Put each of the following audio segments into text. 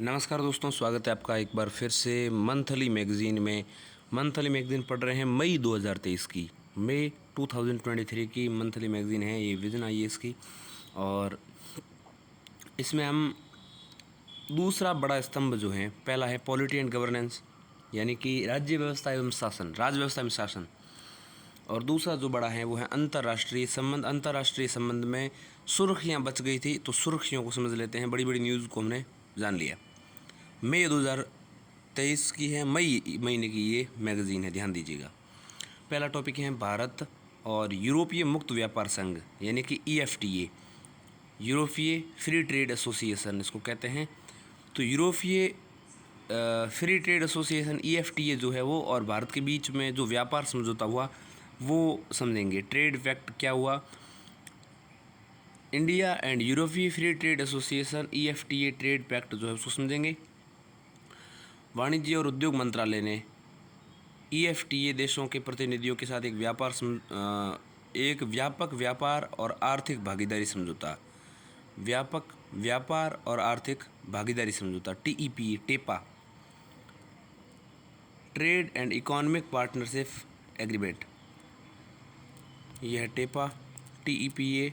नमस्कार दोस्तों, स्वागत है आपका एक बार फिर से मंथली मैगज़ीन में। मंथली मैगज़ीन पढ़ रहे हैं मई 2023 की, मई 2023 की मंथली मैगज़ीन है ये, विजन आईएएस की। और इसमें हम दूसरा बड़ा स्तंभ जो है, पहला है पॉलिटी एंड गवर्नेंस, यानी कि राज्य व्यवस्था एवं शासन, राज्य व्यवस्था एवं शासन। और दूसरा जो बड़ा है वो है अंतर्राष्ट्रीय संबंध। अंतर्राष्ट्रीय संबंध में सुर्खियाँ बच गई थी, तो सुर्खियों को समझ लेते हैं। बड़ी बड़ी न्यूज़ को हमने जान लिया। मई 2023 की है, मई महीने की ये मैगज़ीन है, ध्यान दीजिएगा। पहला टॉपिक है भारत और यूरोपीय मुक्त व्यापार संघ, यानी कि EFTA, यूरोपीय फ्री ट्रेड एसोसिएशन इसको कहते हैं। तो यूरोपीय फ्री ट्रेड एसोसिएशन EFTA जो है वो, और भारत के बीच में जो व्यापार समझौता हुआ वो समझेंगे। ट्रेड पैक्ट क्या हुआ, इंडिया एंड यूरोपीय free trade association EFTA trade pact जो है उसको समझेंगे। वाणिज्य और उद्योग मंत्रालय ने EFTA देशों के प्रतिनिधियों के साथ एक व्यापक व्यापार और आर्थिक भागीदारी समझौता, व्यापक व्यापार और आर्थिक भागीदारी समझौता TEPA, TEPA, trade and economic partnership agreement, यह है TEPA. TEPA,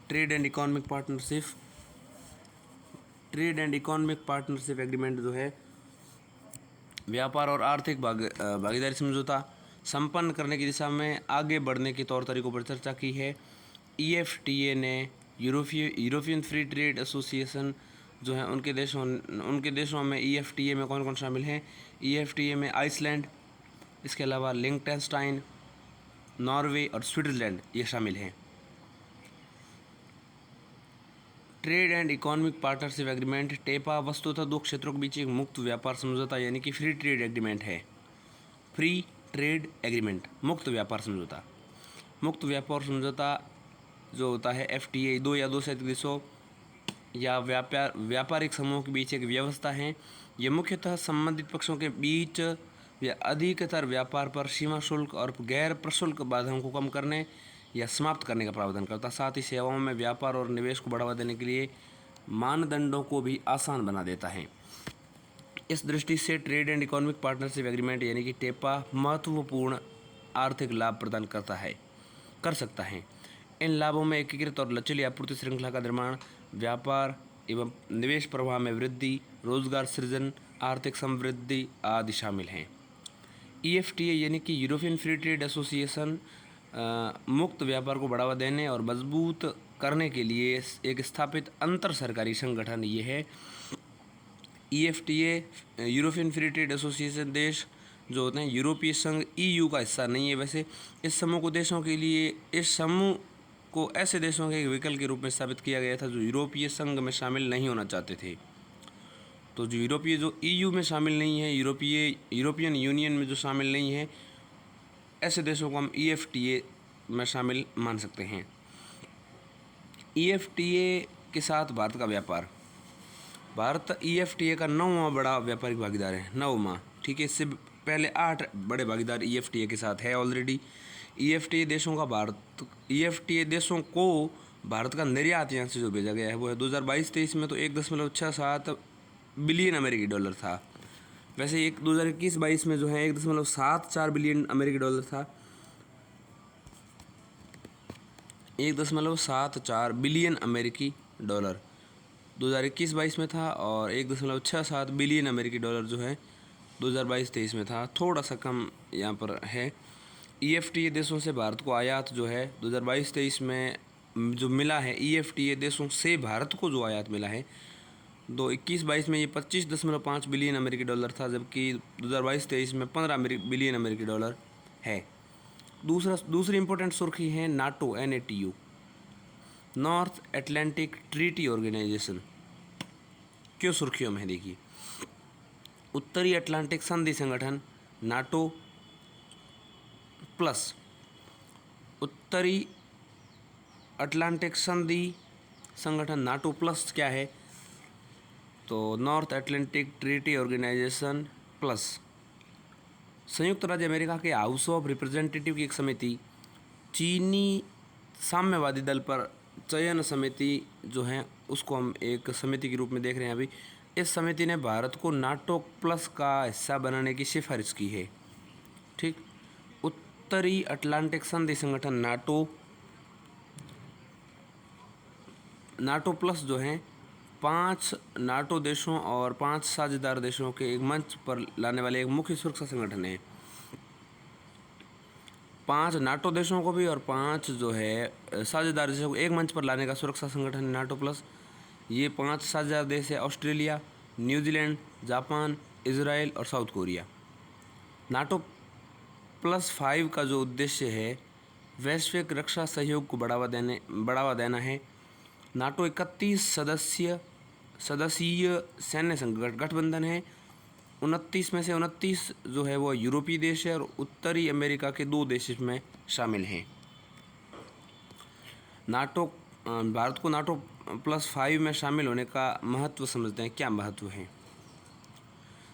trade and economic partnership agreement जो है व्यापार और आर्थिक भागीदारी समझौता संपन्न करने की दिशा में आगे बढ़ने के तौर तरीकों पर चर्चा की है। EFTA ने यूरोपियन फ्री ट्रेड एसोसिएशन जो है उनके देशों में EFTA में कौन कौन शामिल हैं। EFTA में आइसलैंड, इसके अलावा लिंक्टेनस्टाइन, नॉर्वे और स्विट्ज़रलैंड ये शामिल हैं। Trade and economic partnership agreement TEPA वस्तुतः दो क्षेत्रों के बीच एक मुक्त व्यापार समझौता, यानी कि फ्री ट्रेड एग्रीमेंट है। फ्री ट्रेड एग्रीमेंट, मुक्त व्यापार समझौता। मुक्त व्यापार समझौता जो होता है FTA, दो या दो से अधिक देशों या व्यापारिक समूहों के बीच एक व्यवस्था है। ये मुख्यतः संबंधित पक्षों के बीच या अधिकतर व्यापार पर सीमा शुल्क और गैर प्रशुल्क बाधाओं को कम करने या समाप्त करने का प्रावधान करता है। साथ ही सेवाओं में व्यापार और निवेश को बढ़ावा देने के लिए मानदंडों को भी आसान बना देता है। इस दृष्टि से trade and economic partnership agreement यानी कि टेपा महत्वपूर्ण आर्थिक लाभ प्रदान कर सकता है। इन लाभों में एकीकृत और लचीली आपूर्ति श्रृंखला का निर्माण, व्यापार एवं निवेश प्रवाह में वृद्धि, रोजगार सृजन, आर्थिक समृद्धि आदि शामिल हैं। EFTA यानी कि यूरोपियन फ्री ट्रेड एसोसिएशन मुक्त व्यापार को बढ़ावा देने और मजबूत करने के लिए एक स्थापित अंतर सरकारी संगठन ये है। EFTA European free trade association देश जो होते हैं यूरोपीय संघ EU का हिस्सा नहीं है। वैसे इस समूह को ऐसे देशों के एक विकल्प के रूप में स्थापित किया गया था जो यूरोपीय संघ में शामिल नहीं होना चाहते थे। तो जो EU में शामिल नहीं है, यूरोपियन यूनियन में जो शामिल नहीं है, ऐसे देशों को हम EFTA में शामिल मान सकते हैं। EFTA के साथ भारत का व्यापार, भारत EFTA का 9वां बड़ा व्यापारिक भागीदार है, 9वां, ठीक है। इससे पहले 8 बड़े भागीदार EFTA के साथ है ऑलरेडी। EFTA देशों को भारत का निर्यात यहाँ से जो भेजा गया है वो है 2022-23 में तो 1.67 बिलियन अमेरिकी डॉलर था। वैसे 2021-22 में जो है 1.74 बिलियन अमेरिकी डॉलर था, 1.74 बिलियन अमेरिकी डॉलर 2021-22 में था, और 1.67 बिलियन अमेरिकी डॉलर जो है 2022-23 में था, थोड़ा सा कम यहाँ पर है। EFTA देशों से भारत को आयात जो है 2022-23 में जो मिला है, EFTA देशों से भारत को जो आयात मिला है 2021-22 में ये 25.5 बिलियन अमेरिकी डॉलर था, जबकि 2022-23 में 15 बिलियन अमेरिकी डॉलर है। दूसरी इंपॉर्टेंट सुर्खी है NATO, NATO, North Atlantic Treaty Organisation. क्यों सुर्खियों में है देखिए, उत्तरी अटलांटिक संधि संगठन NATO प्लस उत्तरी अटलांटिक संधि संगठन NATO प्लस क्या है, तो North Atlantic Treaty Organisation plus संयुक्त राज्य अमेरिका के हाउस ऑफ रिप्रेजेंटेटिव की एक समिति, चीनी साम्यवादी दल पर चयन समिति जो है उसको हम एक समिति के रूप में देख रहे हैं अभी, इस समिति ने भारत को नाटो प्लस का हिस्सा बनाने की सिफारिश की है। ठीक। उत्तरी अटलांटिक संधि संगठन नाटो प्लस जो है 5 नाटो देशों और 5 साझेदार देशों के एक मंच पर लाने वाले एक मुख्य सुरक्षा संगठन है। 5 नाटो देशों को भी और 5 जो है साझेदार देशों को एक मंच पर लाने का सुरक्षा संगठन है नाटो प्लस। ये 5 साझेदार देश है ऑस्ट्रेलिया, न्यूजीलैंड, जापान, इजराइल और साउथ कोरिया। नाटो प्लस 5 का जो उद्देश्य है वैश्विक रक्षा सहयोग को बढ़ावा देना है। नाटो 31 सदस्यीय सैन्य गठबंधन है। 29 में से 29 जो है वो यूरोपीय देश है और उत्तरी अमेरिका के 2 देश इसमें शामिल हैं। भारत को नाटो प्लस 5 में शामिल होने का महत्व समझते हैं। क्या महत्व है?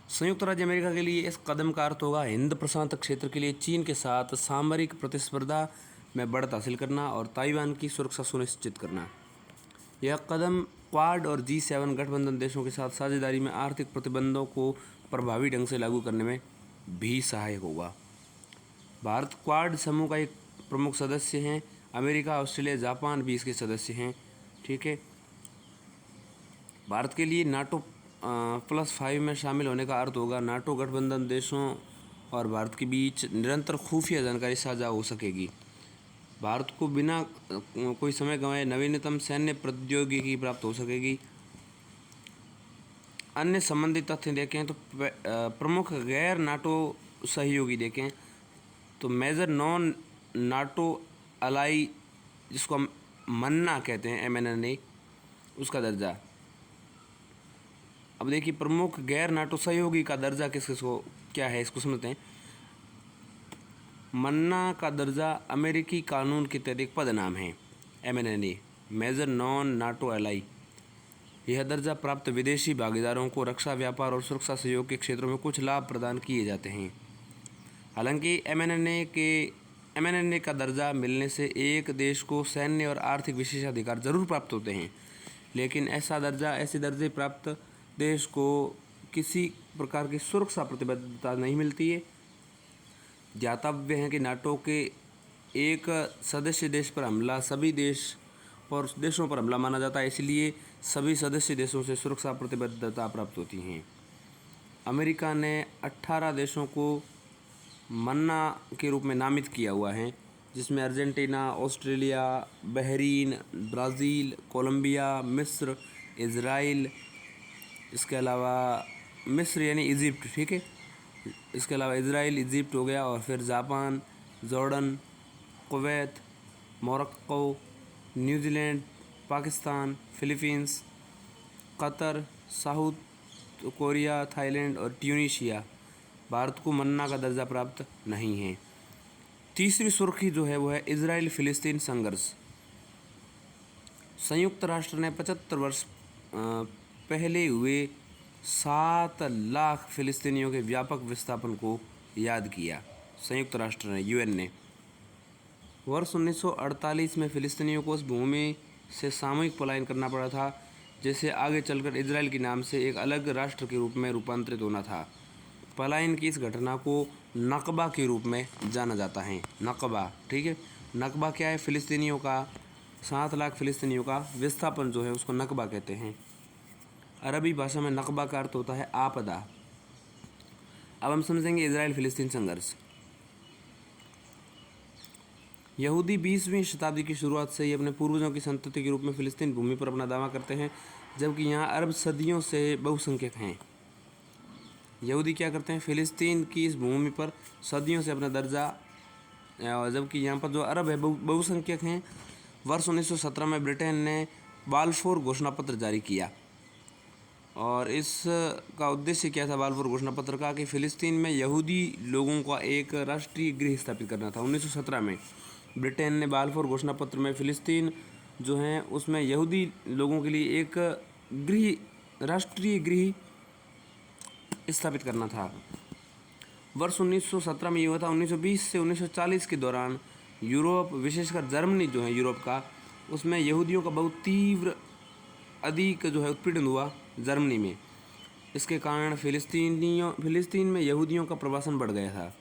संयुक्त राज्य अमेरिका के लिए इस कदम का अर्थ होगा हिंद प्रशांत क्षेत्र के लिए चीन के साथ सामरिक प्रतिस्पर्धा में बढ़त हासिल करना और ताइवान की सुरक्षा सुनिश्चित करना। यह कदम क्वाड और G7 गठबंधन देशों के साथ साझेदारी में आर्थिक प्रतिबंधों को प्रभावी ढंग से लागू करने में भी सहायक होगा। भारत क्वाड समूह का एक प्रमुख सदस्य है। अमेरिका, ऑस्ट्रेलिया, जापान भी इसके सदस्य हैं। ठीक है। भारत के लिए नाटो प्लस 5 में शामिल होने का अर्थ होगा नाटो गठबंधन देशों और भारत के बीच निरंतर खुफिया जानकारी साझा हो सकेगी। भारत को बिना कोई समय गंवाए नवीनतम सैन्य प्रौद्योगिकी प्राप्त हो सकेगी। अन्य संबंधित तथ्य देखें तो प्रमुख गैर नाटो सहयोगी देखें तो मेजर नॉन नाटो अलाई, जिसको हम मन्ना कहते हैं, MNNA, उसका दर्जा। अब देखिए प्रमुख गैर नाटो सहयोगी का दर्जा किसको क्या है, इसको समझते हैं। मन्ना का दर्जा अमेरिकी कानून के तहत एक पद नाम है। MNNA major non NATO ally. यह दर्जा प्राप्त विदेशी भागीदारों को रक्षा, व्यापार और सुरक्षा सहयोग के क्षेत्रों में कुछ लाभ प्रदान किए जाते हैं। हालांकि MNNA का दर्जा मिलने से एक देश को सैन्य और आर्थिक विशेषाधिकार जरूर प्राप्त होते हैं, लेकिन ऐसे दर्जे प्राप्त देश को किसी प्रकार की सुरक्षा प्रतिबद्धता नहीं मिलती है। ज्ञातव्य है कि नाटो के एक सदस्य देश पर हमला सभी देशों पर हमला माना जाता है, इसलिए सभी सदस्य देशों से सुरक्षा प्रतिबद्धता प्राप्त होती हैं। अमेरिका ने 18 देशों को मन्ना के रूप में नामित किया हुआ है, जिसमें Argentina, Australia, Bahrain, Brazil, Colombia, मिस्र, इज़राइल, इसके अलावा मिस्र यानी इजिप्ट, ठीक है, इसके अलावा इज़राइल, इजिप्ट हो गया, और फिर Japan, Jordan, Kuwait, Morocco, New Zealand, Pakistan, Philippines, Qatar, south Korea, Thailand और ट्यूनीशिया। भारत को मन्ना का दर्जा प्राप्त नहीं है। तीसरी सुर्खी जो है वो है इजराइल फिलिस्तीन संघर्ष। संयुक्त राष्ट्र ने 75 वर्ष पहले हुए 7 लाख फिलिस्तीनियों के व्यापक विस्थापन को याद किया। संयुक्त राष्ट्र ने, UN ने वर्ष 1948 में फिलिस्तीनियों को उस भूमि से सामूहिक पलायन करना पड़ा था, जिसे आगे चलकर इजराइल के नाम से एक अलग राष्ट्र के रूप में रूपांतरित होना था। पलायन की इस घटना को नकबा के रूप में जाना जाता है। नकबा, ठीक है। नकबा क्या है? फिलिस्तीनियों का 7 लाख फिलिस्तीनियों का विस्थापन जो है उसको नकबा कहते हैं। अरबी भाषा में नकबा का अर्थ होता है आपदा। अब हम समझेंगे इजराइल फिलिस्तीन संघर्ष। यहूदी 20वीं शताब्दी की शुरुआत से ही अपने पूर्वजों की संतति के रूप में फिलिस्तीन भूमि पर अपना दावा करते हैं, जबकि यहाँ अरब सदियों से बहुसंख्यक हैं। यहूदी क्या करते हैं? फिलिस्तीन की इस भूमि पर सदियों से अपना दर्जा, जबकि यहाँ पर जो अरब है बहुसंख्यक हैं। वर्ष 1917 में ब्रिटेन ने बाल्फोर घोषणा पत्र जारी किया, और इसका उद्देश्य क्या था बाल्फोर घोषणा पत्र का? कि फ़िलिस्तीन में यहूदी लोगों का एक राष्ट्रीय गृह स्थापित करना था। 1917 में ब्रिटेन ने बाल्फोर घोषणा पत्र में फ़िलिस्तीन जो है उसमें यहूदी लोगों के लिए एक राष्ट्रीय गृह स्थापित करना था। वर्ष 1917 में ये हुआ था। 1920 से 1940 के दौरान यूरोप, विशेषकर जर्मनी जो है यूरोप का, उसमें यहूदियों का बहुत तीव्र अधिक जो है उत्पीड़न हुआ जर्मनी में। इसके कारण फिलिस्तीन में यहूदियों का प्रवासन बढ़ गया था।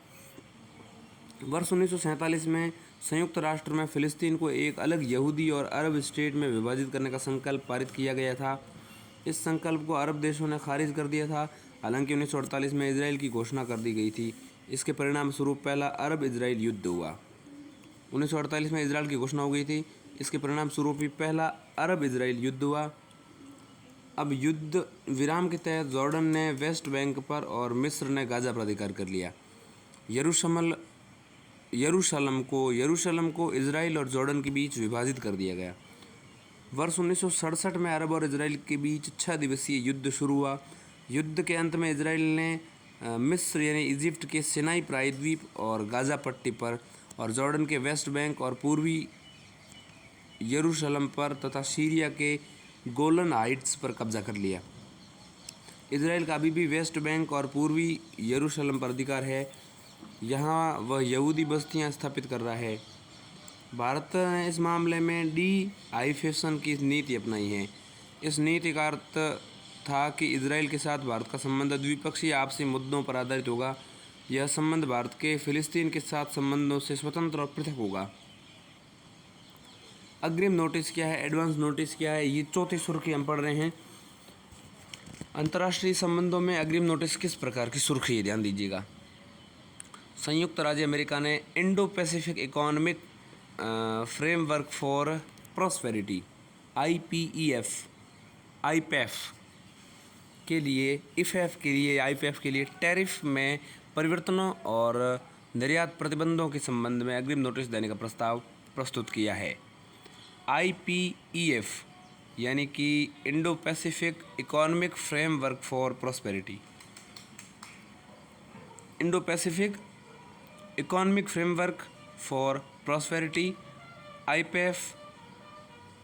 वर्ष 1947 में संयुक्त राष्ट्र में फिलिस्तीन को एक अलग यहूदी और अरब स्टेट में विभाजित करने का संकल्प पारित किया गया था। इस संकल्प को अरब देशों ने खारिज कर दिया था। हालांकि 1948 में इसराइल की घोषणा कर दी गई थी। इसके परिणाम स्वरूप पहला अरब इजराइल युद्ध हुआ। 1948 में इसराइल की घोषणा हो गई थी। इसके परिणाम स्वरूप ही पहला अरब इजराइल युद्ध हुआ। अब युद्ध विराम के तहत जॉर्डन ने वेस्ट बैंक पर और मिस्र ने गाजा पर अधिकार कर लिया। यरूशलम को इजराइल और जॉर्डन के बीच विभाजित कर दिया गया। वर्ष 1967 में अरब और इजराइल के बीच 6 दिवसीय युद्ध शुरू हुआ। युद्ध के अंत में इजराइल ने मिस्र यानी इजिप्ट के सिनाई प्रायद्वीप और गाजा पट्टी पर और जॉर्डन के वेस्ट बैंक और पूर्वी यरूशलम पर तथा सीरिया के गोलन हाइट्स पर कब्जा कर लिया। इजराइल का अभी भी वेस्ट बैंक और पूर्वी यरूशलम पर अधिकार है। यहाँ वह यहूदी बस्तियाँ स्थापित कर रहा है। भारत ने इस मामले में डी-आइफेशन की नीति अपनाई है। इस नीति का अर्थ था कि इजराइल के साथ भारत का संबंध द्विपक्षीय आपसी मुद्दों पर आधारित होगा। यह संबंध भारत के फिलिस्तीन के साथ संबंधों से स्वतंत्र और पृथक होगा। अग्रिम नोटिस क्या है, एडवांस नोटिस क्या है, ये चौथी सुर्खी हम पढ़ रहे हैं। अंतर्राष्ट्रीय संबंधों में अग्रिम नोटिस किस प्रकार की सुर्खी है, ध्यान दीजिएगा। संयुक्त राज्य अमेरिका ने Indo Pacific economic framework for prosperity IPF के लिए टैरिफ में परिवर्तनों और निर्यात प्रतिबंधों के संबंध में अग्रिम नोटिस देने का प्रस्ताव प्रस्तुत किया है। आईपीईएफ यानी कि Indo Pacific economic framework for prosperity. Indo Pacific economic framework for prosperity IPF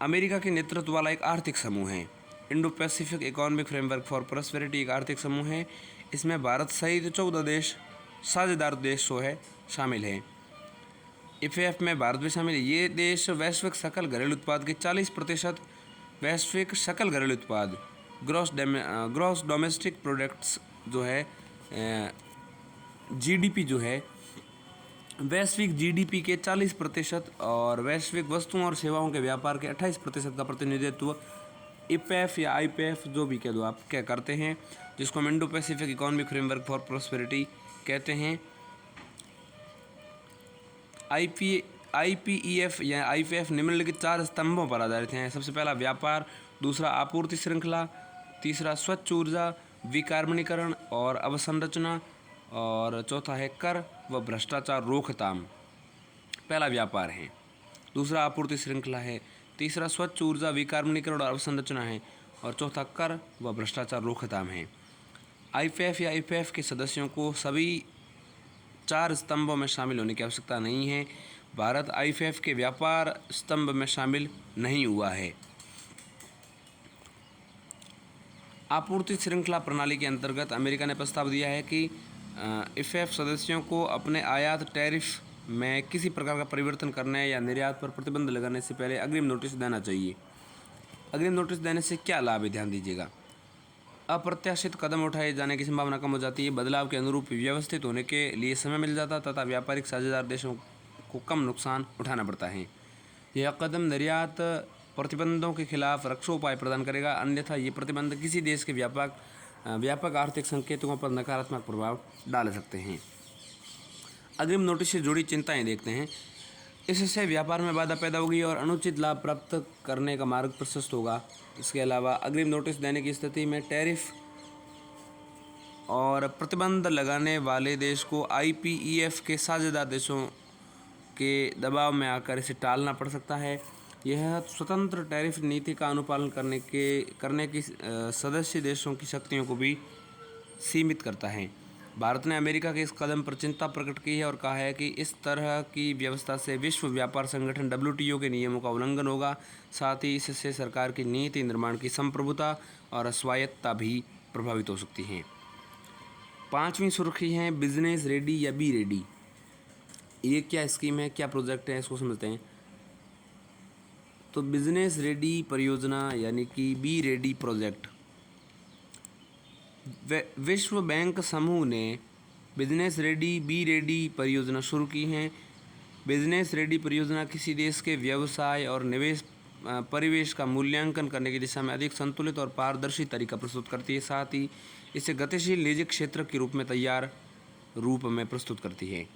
America के नेतृत्व वाला एक आर्थिक समूह है। Indo Pacific economic framework for prosperity एक आर्थिक समूह है। इसमें भारत सहित 14 देश साझेदार देशों शामिल हैं। IPEF में भारत भी शामिल है। ये देश वैश्विक सकल घरेलू उत्पाद के 40% वैश्विक सकल घरेलू उत्पाद ग्रॉस डोमेस्टिक प्रोडक्ट्स जो है GDP जो है वैश्विक GDP के 40% और वैश्विक वस्तुओं और सेवाओं के व्यापार के 28% का प्रतिनिधित्व IPEF या IPEF जो भी कह दो आप क्या करते हैं, जिसको हम Indo Pacific economic framework for prosperity कहते हैं। IPEF या IPEF निम्नलिखित 4 स्तंभों पर आधारित हैं। सबसे पहला व्यापार, दूसरा आपूर्ति श्रृंखला, तीसरा स्वच्छ ऊर्जा, विकार्बनीकरण और अवसंरचना, और चौथा है कर व भ्रष्टाचार रोकथाम। पहला व्यापार है, दूसरा आपूर्ति श्रृंखला है, तीसरा स्वच्छ ऊर्जा, विकार्बनीकरण और अवसंरचना है, और चौथा कर व भ्रष्टाचार रोकथाम है। IPEF या IPEF के सदस्यों को सभी 4 स्तंभों में शामिल होने की आवश्यकता नहीं है। भारत IPEF के व्यापार स्तंभ में शामिल नहीं हुआ है। आपूर्ति श्रृंखला प्रणाली के अंतर्गत अमेरिका ने प्रस्ताव दिया है कि IPEF सदस्यों को अपने आयात टैरिफ में किसी प्रकार का परिवर्तन करने या निर्यात पर प्रतिबंध लगाने से पहले अग्रिम नोटिस देना चाहिए। अग्रिम नोटिस देने से क्या लाभ है, ध्यान दीजिएगा। अप्रत्याशित कदम उठाए जाने की संभावना कम हो जाती है, बदलाव के अनुरूप व्यवस्थित होने के लिए समय मिल जाता तथा व्यापारिक साझेदार देशों को कम नुकसान उठाना पड़ता है। यह कदम निर्यात प्रतिबंधों के खिलाफ रक्षोपाय प्रदान करेगा, अन्यथा ये प्रतिबंध किसी देश के व्यापक आर्थिक संकेतों पर नकारात्मक प्रभाव डाल सकते हैं। अग्रिम नोटिस से जुड़ी चिंताएं देखते हैं। इससे व्यापार में बाधा पैदा होगी और अनुचित लाभ प्राप्त करने का मार्ग प्रशस्त होगा। इसके अलावा अग्रिम नोटिस देने की स्थिति में टैरिफ और प्रतिबंध लगाने वाले देश को IPEF के साझेदार देशों के दबाव में आकर इसे टालना पड़ सकता है। यह स्वतंत्र टैरिफ नीति का अनुपालन करने की सदस्य देशों की शक्तियों को भी सीमित करता है। भारत ने अमेरिका के इस कदम पर चिंता प्रकट की है और कहा है कि इस तरह की व्यवस्था से विश्व व्यापार संगठन WTO के नियमों का उल्लंघन होगा। साथ ही इससे सरकार की नीति निर्माण की संप्रभुता और स्वायत्तता भी प्रभावित हो सकती हैं। 5वीं सुर्खी है बिजनेस रेडी या बी रेडी। ये क्या स्कीम है, क्या प्रोजेक्ट है, इसको समझते हैं। तो बिजनेस रेडी परियोजना यानी कि बी रेडी प्रोजेक्ट विश्व बैंक समूह ने बिजनेस रेडी बी रेडी परियोजना शुरू की है। बिजनेस रेडी परियोजना किसी देश के व्यवसाय और निवेश परिवेश का मूल्यांकन करने की दिशा में अधिक संतुलित और पारदर्शी तरीका प्रस्तुत करती है, साथ ही इसे गतिशील निजी क्षेत्र के रूप में तैयार रूप में प्रस्तुत करती है।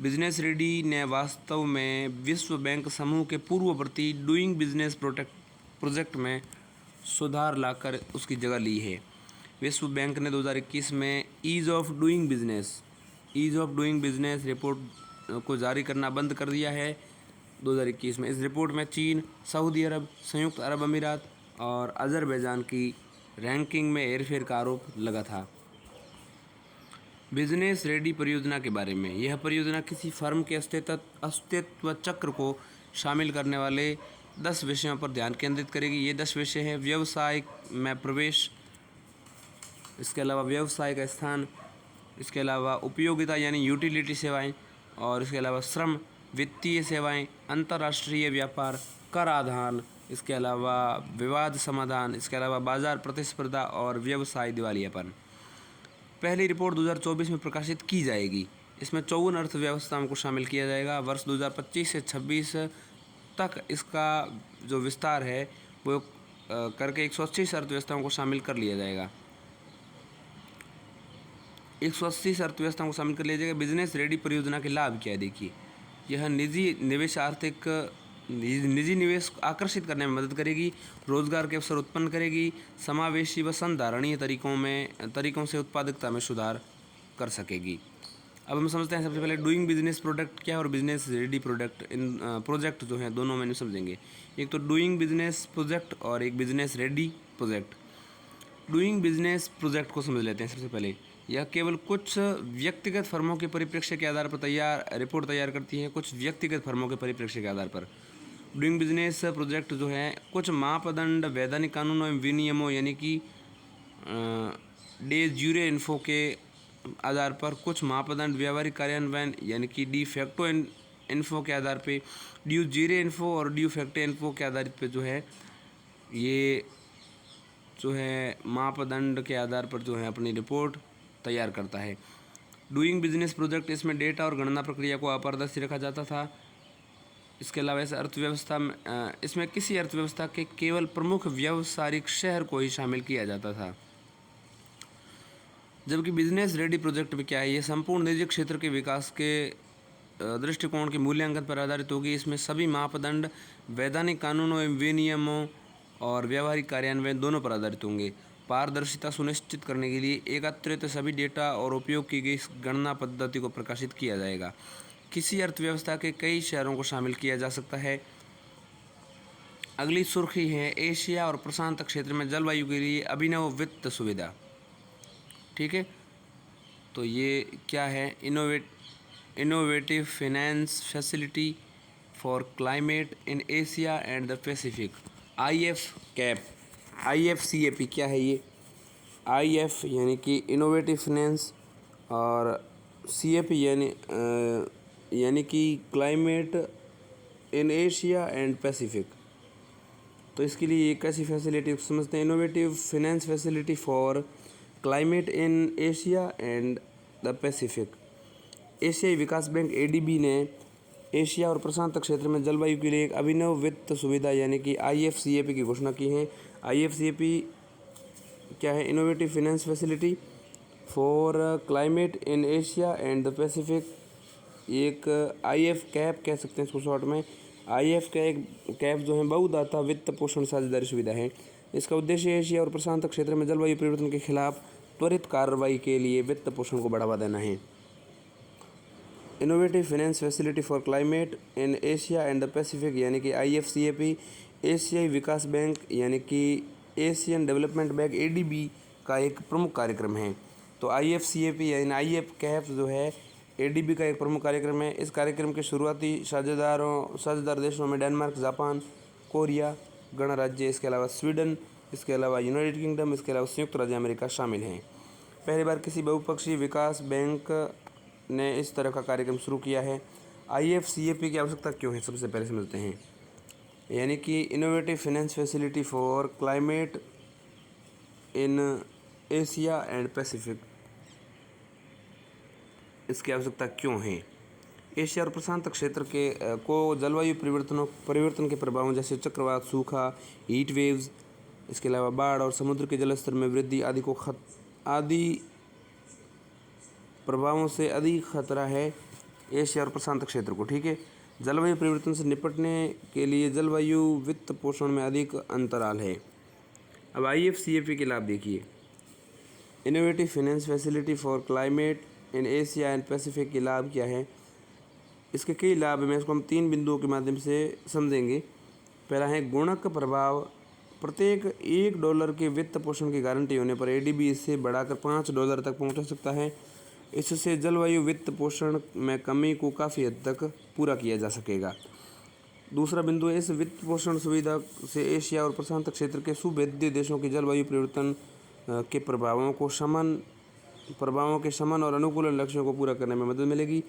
बिजनेस रेडी ने वास्तव में विश्व बैंक समूह के पूर्ववर्ती डूइंग बिजनेस प्रोजेक्ट में सुधार लाकर उसकी जगह ली है। विश्व बैंक ने 2021 में ease of doing business report को जारी करना बंद कर दिया है 2021 में। इस रिपोर्ट में चीन, सऊदी अरब, संयुक्त अरब अमीरात और अजरबैजान की रैंकिंग में हेरफेर का आरोप लगा था। बिजनेस रेडी परियोजना के बारे में, यह परियोजना किसी फर्म के अस्तित्व चक्र को शामिल करने वाले 10 विषयों पर ध्यान केंद्रित करेगी। ये 10 विषय हैं: व्यवसाय में प्रवेश, इसके अलावा व्यवसाय का स्थान, इसके अलावा उपयोगिता यानी यूटिलिटी सेवाएं, और इसके अलावा श्रम, वित्तीय सेवाएं, अंतर्राष्ट्रीय व्यापार, कराधान, इसके अलावा विवाद समाधान, इसके अलावा बाजार प्रतिस्पर्धा और व्यवसाय दिवालियापन। पहली रिपोर्ट 2024 में प्रकाशित की जाएगी। इसमें 54 अर्थव्यवस्थाओं को शामिल किया जाएगा। वर्ष 2025 से 26 तक इसका जो विस्तार है वो करके 180 अर्थव्यवस्थाओं को शामिल कर लिया जाएगा। 180 अर्थव्यवस्थाओं को शामिल कर लिया जाएगा। बिजनेस रेडी परियोजना के लाभ क्या है, देखिए। यह निजी निवेश आकर्षित करने में मदद करेगी, रोजगार के अवसर उत्पन्न करेगी, समावेशी व संधारणीय तरीकों से उत्पादकता में सुधार कर सकेगी। अब हम समझते हैं सबसे पहले डूइंग बिजनेस प्रोडक्ट क्या है और बिजनेस रेडी प्रोजेक्ट जो है दोनों में समझेंगे। एक तो डूइंग बिजनेस प्रोजेक्ट और एक business ready project. Doing business project को समझ लेते हैं सबसे पहले। यह केवल कुछ व्यक्तिगत फर्मों के परिप्रेक्ष्य के आधार पर रिपोर्ट तैयार करती है, कुछ व्यक्तिगत फर्मों के परिप्रेक्ष्य के आधार पर। डूइंग बिजनेस प्रोजेक्ट जो है कुछ मापदंड, वैधानिक कानूनों एवं विनियमों यानी कि डे ज्यूरे इन्फो के आधार पर, कुछ मापदंड व्यावहारिक कार्यान्वयन यानी कि डी फैक्टो इन्फो के आधार पे, ड्यू जीरे इन्फो और ड्यू फैक्टो इन्फो के आधारित पे जो है ये जो है मापदंड के आधार पर जो है अपनी रिपोर्ट तैयार करता है। डूइंग बिजनेस प्रोजेक्ट, इसमें डेटा और गणना प्रक्रिया को अपारदर्शी रखा जाता था। इसके अलावा इस अर्थव्यवस्था में इसमें किसी अर्थव्यवस्था के केवल प्रमुख व्यावसायिक शहर को ही शामिल किया जाता था। जबकि बिजनेस रेडी प्रोजेक्ट में क्या है, ये संपूर्ण निजी क्षेत्र के विकास के दृष्टिकोण के मूल्यांकन पर आधारित होगी। इसमें सभी मापदंड वैधानिक कानूनों एवं विनियमों और व्यावहारिक कार्यान्वयन दोनों पर आधारित होंगे। पारदर्शिता सुनिश्चित करने के लिए एकत्रित सभी डेटा और उपयोग की गई गणना पद्धति को प्रकाशित किया जाएगा। किसी अर्थव्यवस्था के कई शहरों को शामिल किया जा सकता है। अगली सुर्खी है एशिया और प्रशांत क्षेत्र में जलवायु के लिए अभिनव वित्त सुविधा। ठीक है, तो ये क्या है, innovative finance facility for climate in Asia and the Pacific, IFCAP क्या है ये, IF यानी कि इनोवेटिव फाइनेंस और CAP यानी कि climate in Asia and Pacific. तो इसके लिए ये कैसी फैसिलिटी समझते हैं, innovative finance facility for climate in Asia and the Pacific. एशियाई विकास बैंक ADB ने एशिया और प्रशांत क्षेत्र में जलवायु के लिए एक अभिनव वित्त सुविधा यानी कि IFCAP की घोषणा की है। IFCAP क्या है, innovative finance facility for climate in Asia and the Pacific. एक IFCAP कह सकते हैं इसको शॉर्ट में। IFCAP जो है बहुदाता वित्त पोषण साझेदारी सुविधा है। इसका उद्देश्य एशिया और प्रशांत क्षेत्र में जलवायु परिवर्तन के खिलाफ त्वरित कार्रवाई के लिए वित्त पोषण को बढ़ावा देना है। Innovative finance facility for climate in Asia and the Pacific यानी कि IFCAP एशियाई विकास बैंक यानी कि एशियन डेवलपमेंट बैंक ADB का एक प्रमुख कार्यक्रम है। तो IFCAP यानी IFCAP जो है ADB का एक प्रमुख कार्यक्रम है। इस कार्यक्रम के शुरुआती साझेदार देशों में डेनमार्क, जापान, कोरिया गणराज्य, इसके अलावा स्वीडन, इसके अलावा यूनाइटेड किंगडम, इसके अलावा संयुक्त राज्य अमेरिका शामिल हैं। पहली बार किसी बहुपक्षीय विकास बैंक ने इस तरह का कार्यक्रम शुरू किया है। IFCAP की आवश्यकता क्यों है, सबसे पहले समझते हैं। यानी कि innovative finance facility for climate in Asia and Pacific इसकी आवश्यकता क्यों है? एशिया और प्रशांत क्षेत्र के को जलवायु परिवर्तन के प्रभावों जैसे चक्रवात, सूखा, हीट वेव्स, इसके अलावा बाढ़ और समुद्र के जलस्तर में वृद्धि आदि प्रभावों से अधिक खतरा है एशिया और प्रशांत क्षेत्र को। ठीक है, जलवायु परिवर्तन से निपटने के लिए जलवायु वित्त पोषण में अधिक अंतराल है। अब IFCFA के लाभ देखिए। Innovative finance facility for climate in Asia and Pacific के लाभ क्या है? इसके कई लाभ हैं, इसको हम 3 बिंदुओं के माध्यम से समझेंगे। पहला है गुणक प्रभाव। प्रत्येक $1 के वित्त पोषण की गारंटी होने पर ADB इसे बढ़ाकर $5 तक पहुंचा सकता है। इससे जलवायु वित्त पोषण में कमी को काफ़ी हद तक पूरा किया जा सकेगा। दूसरा बिंदु है, इस वित्त पोषण सुविधा से एशिया और प्रशांत क्षेत्र के सुभेद्य देशों की जलवायु परिवर्तन के प्रभावों के शमन और अनुकूलन लक्ष्यों को पूरा करने में मदद मिलेगी।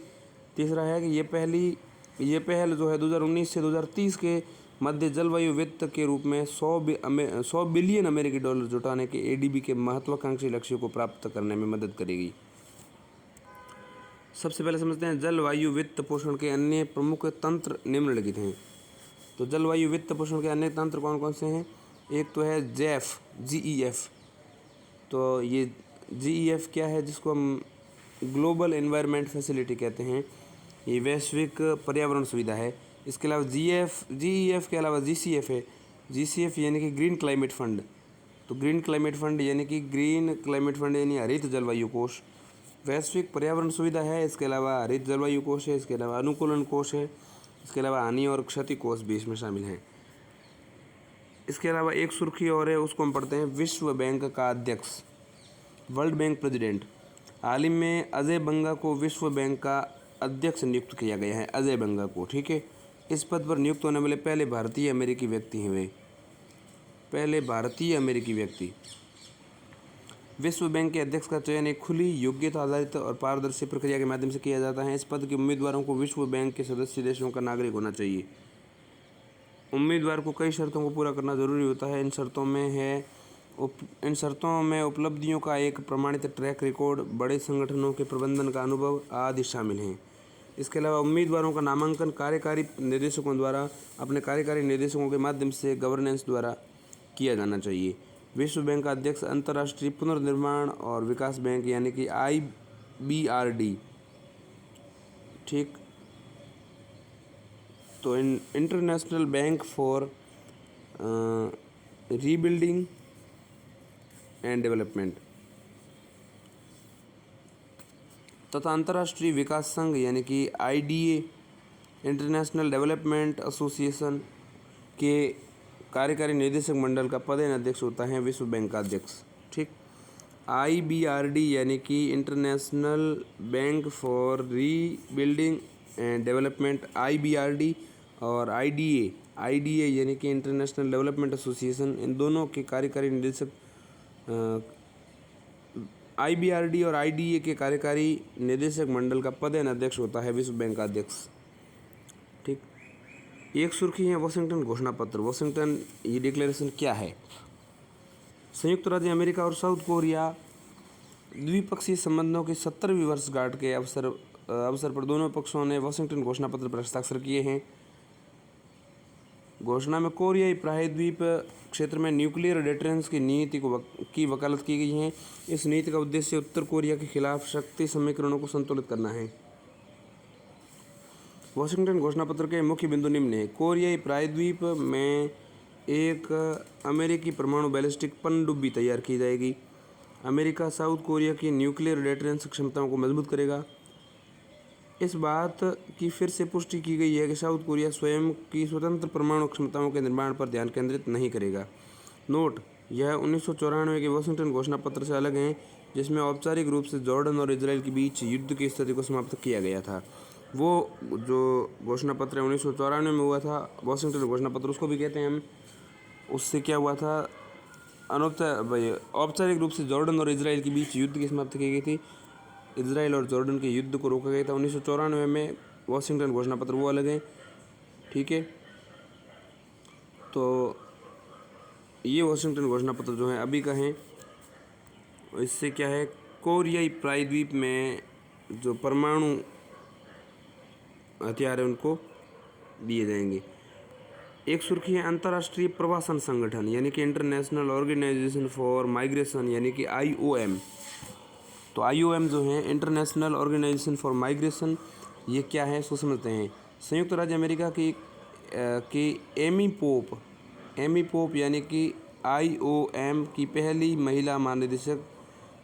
तीसरा है कि ये पहल जो है 2019 से 2030 के मध्य जलवायु वित्त के रूप में $100 बिलियन अमेरिकी डॉलर जुटाने के ADB के महत्वाकांक्षी लक्ष्यों को प्राप्त करने में मदद करेगी। सबसे पहले समझते हैं जलवायु वित्त पोषण के अन्य प्रमुख तंत्र निम्नलिखित हैं। तो जलवायु वित्त पोषण के अन्य तंत्र कौन कौन से हैं? एक तो है GEF। तो ये GEF क्या है, जिसको हम ग्लोबल एनवायरनमेंट फैसिलिटी कहते हैं। ये वैश्विक पर्यावरण सुविधा है। इसके अलावा GEF के अलावा GCF है। GCF यानी कि ग्रीन क्लाइमेट फंड। तो ग्रीन क्लाइमेट फंड यानी हरित जलवायु कोष वैश्विक पर्यावरण सुविधा है। इसके अलावा हरित जलवायु कोष है, इसके अलावा अनुकूलन कोष है, इसके अलावा हानि और क्षति कोष भी इसमें शामिल हैं। इसके अलावा एक सुर्खी और है, उसको हम पढ़ते हैं। विश्व बैंक का अध्यक्ष, वर्ल्ड बैंक प्रेसिडेंट। हाल ही में अजय बंगा को विश्व बैंक का अध्यक्ष नियुक्त किया गया है, अजय बंगा को। ठीक है, इस पद पर नियुक्त होने वाले पहले भारतीय अमेरिकी व्यक्ति हैं वे, पहले भारतीय अमेरिकी व्यक्ति। विश्व बैंक के अध्यक्ष का चयन एक खुली, योग्यता आधारित और पारदर्शी प्रक्रिया के माध्यम से किया जाता है। इस पद के उम्मीदवारों को विश्व बैंक के सदस्य देशों का नागरिक होना चाहिए। उम्मीदवार को कई शर्तों को पूरा करना जरूरी होता है। इन शर्तों में उपलब्धियों का एक प्रमाणित ट्रैक रिकॉर्ड, बड़े संगठनों के प्रबंधन का अनुभव आदि शामिल हैं। इसके अलावा उम्मीदवारों का नामांकन कार्यकारी निदेशकों द्वारा अपने कार्यकारी निर्देशकों के माध्यम से गवर्नेंस द्वारा किया जाना चाहिए। विश्व बैंक का अध्यक्ष अंतर्राष्ट्रीय पुनर्निर्माण और विकास बैंक यानी कि IBRD। ठीक, तो international bank for rebuilding and development तथा अंतर्राष्ट्रीय विकास संघ यानी कि IDA इंटरनेशनल डेवलपमेंट एसोसिएशन के कार्यकारी निदेशक मंडल का पदेन अध्यक्ष होता है विश्व बैंक का अध्यक्ष। ठीक, IBRD यानी कि international bank for rebuilding and development IBRD और IDA यानी कि इंटरनेशनल डेवलपमेंट एसोसिएशन, इन दोनों के कार्यकारी निदेशक IBRD और IDA के कार्यकारी निदेशक मंडल का पदेन अध्यक्ष होता है विश्व बैंक का अध्यक्ष। ठीक, एक सुर्खी है वाशिंगटन घोषणा पत्र। वाशिंगटन ये डिक्लेरेशन क्या है? संयुक्त राज्य अमेरिका और साउथ कोरिया द्विपक्षीय संबंधों की 70वीं वर्षगांठ के अवसर पर दोनों पक्षों ने वाशिंगटन घोषणा पत्र पर हस्ताक्षर किए हैं। घोषणा में कोरियाई प्रायद्वीप क्षेत्र में न्यूक्लियर डिटरेंस की नीति की वकालत की गई है। इस नीति का उद्देश्य उत्तर कोरिया के खिलाफ शक्ति समीकरणों को संतुलित करना है। वाशिंगटन घोषणा पत्र के मुख्य बिंदु निम्न हैं। कोरियाई प्रायद्वीप में एक अमेरिकी परमाणु बैलिस्टिक पनडुब्बी तैयार की जाएगी। अमेरिका साउथ कोरिया की न्यूक्लियर डिटरेंस क्षमताओं को मजबूत करेगा। इस बात की फिर से पुष्टि की गई है कि साउथ कोरिया स्वयं की स्वतंत्र परमाणु क्षमताओं के निर्माण पर ध्यान केंद्रित नहीं करेगा। नोट, यह 1994 के वाशिंगटन घोषणा पत्र से अलग है, जिसमें औपचारिक रूप से जॉर्डन और इजराइल के बीच युद्ध की स्थिति को समाप्त किया गया था। वो जो घोषणा पत्र 1994 में हुआ था, वाशिंगटन घोषणा पत्र उसको भी कहते हैं हम, उससे क्या हुआ था, औपचारिक रूप से जॉर्डन और इजराइल के बीच युद्ध की समाप्ति की गई थी। इजराइल और जॉर्डन के युद्ध को रोका गया था 1994 में। वाशिंगटन घोषणा पत्र वो अलग है। ठीक है, तो ये वाशिंगटन घोषणा पत्र जो है अभी का है। और इससे क्या है, कोरियाई प्रायद्वीप में जो परमाणु हथियार है उनको दिए जाएंगे। एक सुर्खी है अंतर्राष्ट्रीय प्रवासन संगठन यानी कि इंटरनेशनल ऑर्गेनाइजेशन फॉर माइग्रेशन यानी कि IOM। तो IOM जो है इंटरनेशनल ऑर्गेनाइजेशन फॉर माइग्रेशन, ये क्या है इसको समझते हैं। संयुक्त राज्य अमेरिका की एमी पोप यानी कि IOM की पहली महिला महानिदेशक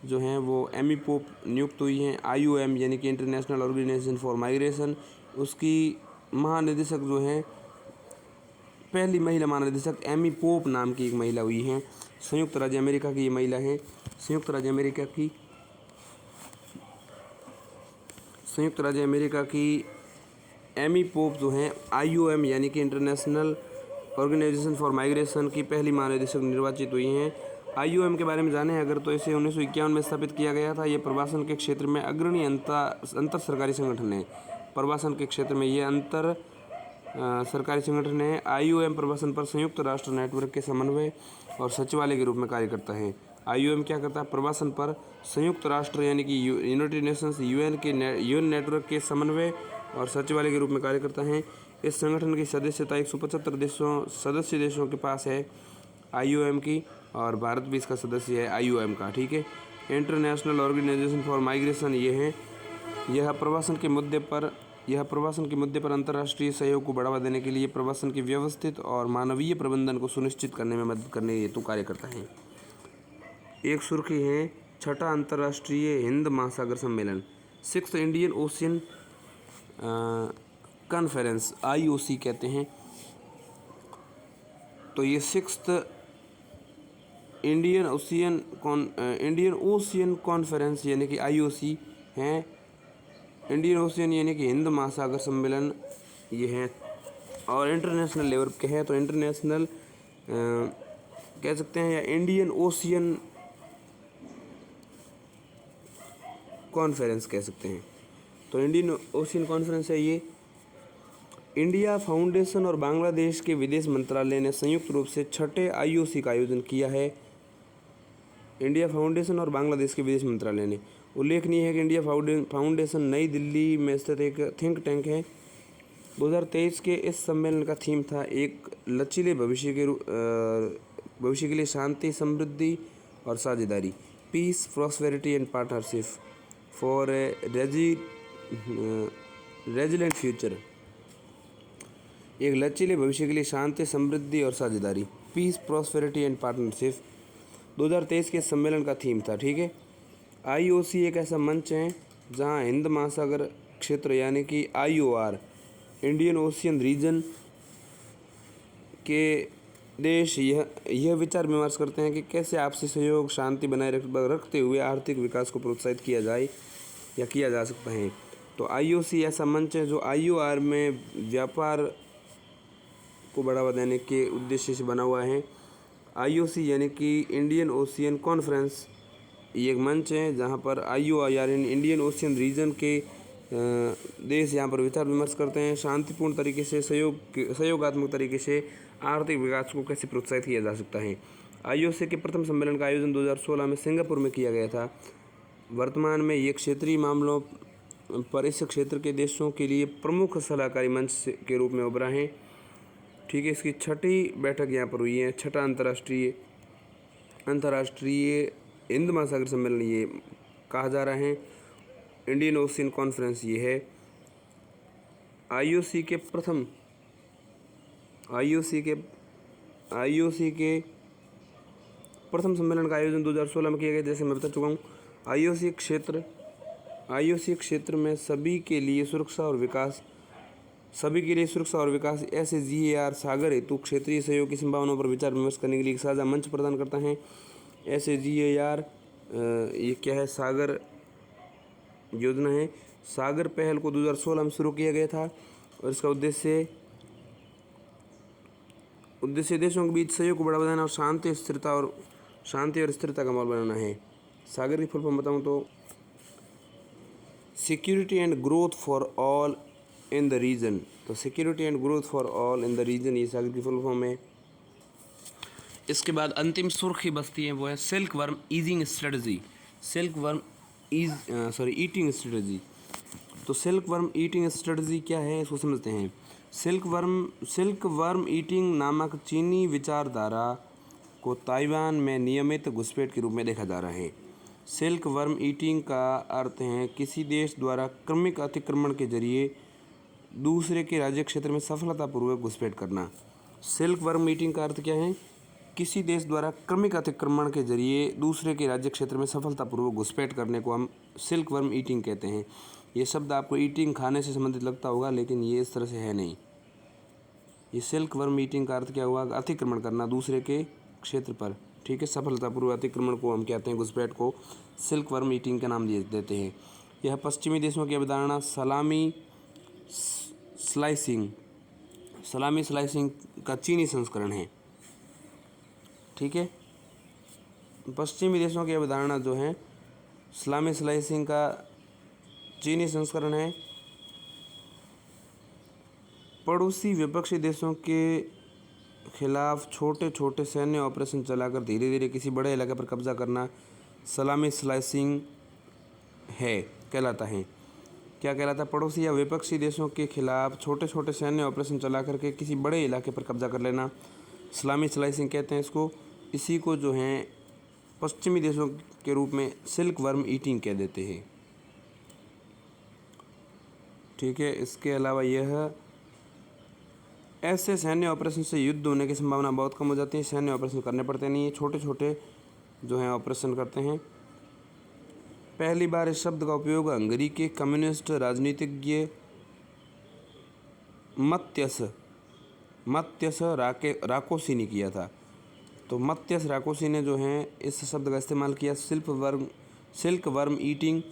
जो हैं वो एमी पोप नियुक्त हुई हैं। IOM यानी कि इंटरनेशनल ऑर्गेनाइजेशन फॉर माइग्रेशन, उसकी महानिदेशक जो हैं, पहली महिला महानिदेशक एमी पोप नाम की एक महिला हुई हैं। संयुक्त राज्य अमेरिका की ये महिला हैं। संयुक्त राज्य अमेरिका की एमी पोप जो हैं IOM यानी कि इंटरनेशनल ऑर्गेनाइजेशन फॉर माइग्रेशन की पहली महानिदेशक निर्वाचित हुई हैं। IOM के बारे में जाने अगर तो इसे 1951 में स्थापित किया गया था। ये प्रवासन के क्षेत्र में अग्रणी अंतर सरकारी संगठन है। प्रवासन के क्षेत्र में ये अंतर सरकारी संगठन है। IOM प्रवासन पर संयुक्त राष्ट्र नेटवर्क के समन्वय और सचिवालय के रूप में कार्य करता है। IOM क्या करता है, प्रवासन पर संयुक्त राष्ट्र यानी कि यूनाइटेड नेशंस UN नेटवर्क के समन्वय और सचिवालय के रूप में कार्य करता है। इस संगठन की सदस्यता 175 सदस्य देशों के पास है IOM की, और भारत भी इसका सदस्य है IOM का। ठीक है। इंटरनेशनल ऑर्गेनाइजेशन फॉर माइग्रेशन ये है, यह प्रवासन के मुद्दे पर अंतर्राष्ट्रीय सहयोग को बढ़ावा देने के लिए प्रवासन के व्यवस्थित और मानवीय प्रबंधन को सुनिश्चित करने में मदद करने हेतु कार्य करता है। एक सुर्खी है छठा अंतर्राष्ट्रीय हिंद महासागर सम्मेलन, 6th Indian ocean conference, IOC कहते हैं। तो ये 6th इंडियन ओशियन कॉन्फ्रेंस यानी कि IOC हैं। इंडियन ओशियन यानी कि हिंद महासागर सम्मेलन ये हैं, और इंटरनेशनल लेवल के हैं। तो इंटरनेशनल कह सकते हैं या इंडियन ओशियन कॉन्फ्रेंस कह सकते हैं। तो इंडियन ओशियन कॉन्फ्रेंस है ये। इंडिया फाउंडेशन और बांग्लादेश के विदेश मंत्रालय ने संयुक्त रूप से छठे IOC का आयोजन किया है। इंडिया फाउंडेशन और बांग्लादेश के विदेश मंत्रालय ने। उल्लेखनीय है कि इंडिया फाउंडेशन नई दिल्ली में स्थित एक थिंक टैंक है। 2023 के इस सम्मेलन का थीम था एक लचीले भविष्य के लिए शांति, समृद्धि और साझेदारी, peace, prosperity and partnership for resilient future. एक लचीले भविष्य के लिए शांति, समृद्धि और साझेदारी, पीस, प्रॉस्पेरिटी एंड पार्टनरशिप 2023 के सम्मेलन का थीम था। ठीक है। IOC एक ऐसा मंच है जहां हिंद महासागर क्षेत्र यानी कि IOR, इंडियन ओशियन रीजन के देश यह विचार विमर्श करते हैं कि कैसे आपसी सहयोग, शांति बनाए रखते हुए आर्थिक विकास को प्रोत्साहित किया जाए या किया जा सकता है। तो IOC ऐसा मंच है जो IOR में व्यापार को बढ़ावा देने के उद्देश्य से बना हुआ है। IOC यानी कि इंडियन ओशियन कॉन्फ्रेंस ये एक मंच है जहाँ पर IOR यानी इंडियन ओशियन रीजन के देश यहाँ पर विचार विमर्श करते हैं, शांतिपूर्ण तरीके से, सहयोगात्मक तरीके से आर्थिक विकास को कैसे प्रोत्साहित किया जा सकता है। IOC के प्रथम सम्मेलन का आयोजन 2016 में सिंगापुर में किया गया था। वर्तमान में ये क्षेत्रीय मामलों पर इस क्षेत्र के देशों के लिए प्रमुख सलाहकारी मंच के रूप में उभरा है। ठीक है। इसकी छठी बैठक यहाँ पर हुई है। छठा अंतर्राष्ट्रीय हिंद महासागर सम्मेलन ये कहा जा रहा है। इंडियन ओशियन कॉन्फ्रेंस ये है। IOC के प्रथम सम्मेलन का आयोजन 2016 में किया गया, जैसे मैं बता चुका हूँ। IOC क्षेत्र में सभी के लिए सुरक्षा और विकास SAGAR सागर हेतु क्षेत्रीय सहयोग की संभावनाओं पर विचार विमर्श करने के लिए एक साझा मंच प्रदान करता है। SAGAR ये क्या है, सागर योजना है। सागर पहल को 2016 में शुरू किया गया था और इसका उद्देश्य देशों के बीच सहयोग को बढ़ावा देना और शांति और स्थिरता का माहौल बनाना है। सागर की फुल फॉर्म बताऊँ तो security and growth for all in the region. तो security and growth for all in the region ये सागर की फुल फॉर्म है। इसके बाद अंतिम सुर्खी बचती है वो है silk worm easing strategy. Silk worm eating strategy. तो सिल्क वर्म ईटिंग स्ट्रेटजी क्या है इसको समझते हैं। सिल्क वर्म ईटिंग नामक चीनी विचारधारा को ताइवान में नियमित घुसपैठ के रूप में देखा जा रहा है। सिल्क वर्म ईटिंग का अर्थ है किसी देश द्वारा क्रमिक अतिक्रमण के जरिए दूसरे के राज्य क्षेत्र में सफलतापूर्वक घुसपैठ करना। सिल्क वर्म ईटिंग का अर्थ क्या है? किसी देश द्वारा क्रमिक अतिक्रमण के जरिए दूसरे के राज्य क्षेत्र में सफलतापूर्वक घुसपैठ करने को हम सिल्क वर्म ईटिंग कहते हैं। ये शब्द आपको ईटिंग खाने से संबंधित लगता होगा, लेकिन ये इस तरह से है नहीं। ये सिल्क वर्म ईटिंग का अर्थ क्या हुआ? अतिक्रमण करना दूसरे के क्षेत्र पर, ठीक है। सफलतापूर्वक अतिक्रमण को हम कहते हैं, घुसपैठ को सिल्क वर्म ईटिंग का नाम देते हैं। यह पश्चिमी देशों की अवधारणा सलामी स्लाइसिंग का चीनी संस्करण है, ठीक है। पश्चिमी देशों की अवधारणा जो है सलामी स्लाइसिंग का चीनी संस्करण है। पड़ोसी विपक्षी देशों के खिलाफ छोटे छोटे सैन्य ऑपरेशन चलाकर धीरे धीरे किसी बड़े इलाके पर कब्जा करना सलामी स्लाइसिंग है कहलाता है। क्या कहलाता है? पड़ोसी या विपक्षी देशों के खिलाफ छोटे छोटे सैन्य ऑपरेशन चला करके किसी बड़े इलाके पर कब्जा कर लेना सलामी स्लाइसिंग कहते हैं इसको। इसी को जो है पश्चिमी देशों के रूप में सिल्क वर्म ईटिंग कह देते हैं, ठीक है। इसके अलावा यह ऐसे सैन्य ऑपरेशन से युद्ध होने की संभावना बहुत कम हो जाती है। सैन्य ऑपरेशन करने पड़ते नहीं है, छोटे छोटे जो हैं ऑपरेशन करते हैं। पहली बार इस शब्द का उपयोग हंगरी के कम्युनिस्ट राजनीतिज्ञ मत्यस राकोसी ने किया था। तो मत्यस राकोसी ने जो है इस शब्द का इस्तेमाल किया। सिल्क वर्म ईटिंग,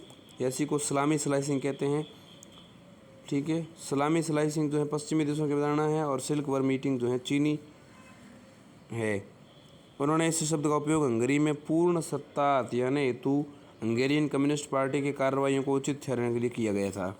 ऐसी को सलामी स्लाइसिंग कहते हैं, ठीक है। सलामी स्लाइसिंग जो है पश्चिमी देशों की अवधारणा है और सिल्क वर्म ईटिंग जो है चीनी है। उन्होंने इस शब्द का उपयोग हंगरी में पूर्ण सत्ता हथियाने हेतु हंगेरियन कम्युनिस्ट पार्टी की कार्रवाइयों को उचित ठहराने के लिए किया गया था।